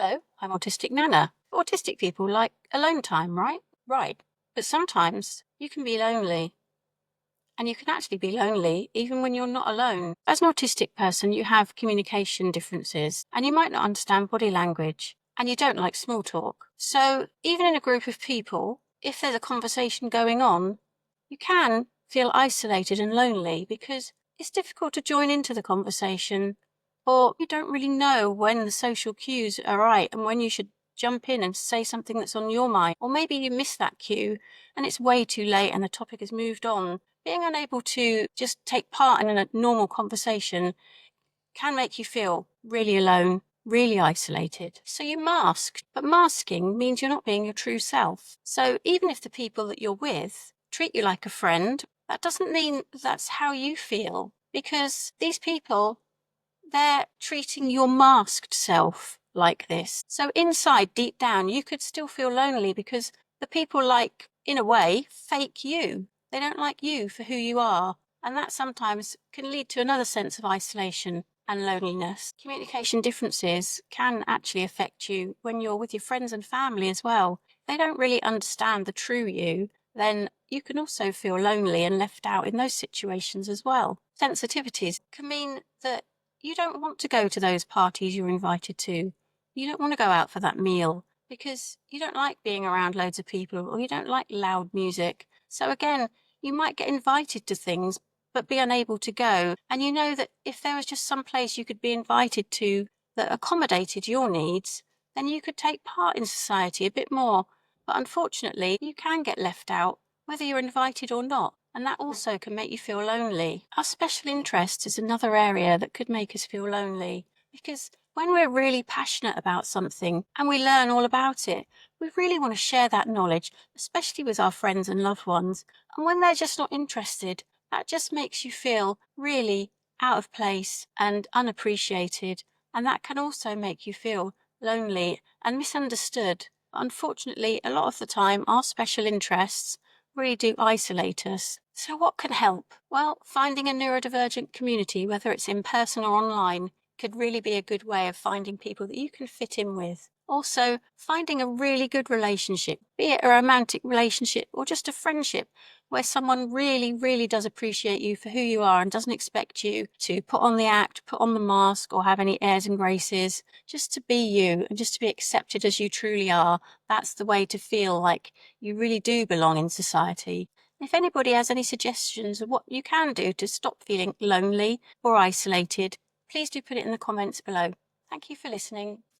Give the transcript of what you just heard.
Hello, I'm Autistic Nana. Autistic people like alone time, right? Right. But sometimes you can be lonely. And you can actually be lonely even when you're not alone. As an autistic person, you have communication differences and you might not understand body language and you don't like small talk. So even in a group of people, if there's a conversation going on, you can feel isolated and lonely because it's difficult to join into the conversation, or you don't really know when the social cues are right and when you should jump in and say something that's on your mind. Or maybe you miss that cue and it's way too late and the topic has moved on. Being unable to just take part in a normal conversation can make you feel really alone, really isolated. So you mask, but masking means you're not being your true self. So even if the people that you're with treat you like a friend, that doesn't mean that's how you feel, because these people, they're treating your masked self like this. So inside, deep down, you could still feel lonely because the people like, in a way, fake you. They don't like you for who you are. And that sometimes can lead to another sense of isolation and loneliness. Communication differences can actually affect you when you're with your friends and family as well. If they don't really understand the true you, then you can also feel lonely and left out in those situations as well. Sensitivities can mean that you don't want to go to those parties you're invited to. You don't want to go out for that meal because you don't like being around loads of people, or you don't like loud music. So again, you might get invited to things but be unable to go. And you know that if there was just some place you could be invited to that accommodated your needs, then you could take part in society a bit more. But unfortunately, you can get left out whether you're invited or not. And that also can make you feel lonely. Our special interests is another area that could make us feel lonely, because when we're really passionate about something and we learn all about it, we really want to share that knowledge, especially with our friends and loved ones. And when they're just not interested, that just makes you feel really out of place and unappreciated. And that can also make you feel lonely and misunderstood. Unfortunately, a lot of the time, our special interests really do isolate us. So what can help? Well, finding a neurodivergent community, whether it's in person or online, could really be a good way of finding people that you can fit in with. Also, finding a really good relationship, be it a romantic relationship or just a friendship, where someone really, really does appreciate you for who you are and doesn't expect you to put on the act, put on the mask, or have any airs and graces, just to be you and just to be accepted as you truly are. That's the way to feel like you really do belong in society. If anybody has any suggestions of what you can do to stop feeling lonely or isolated, please do put it in the comments below. Thank you for listening.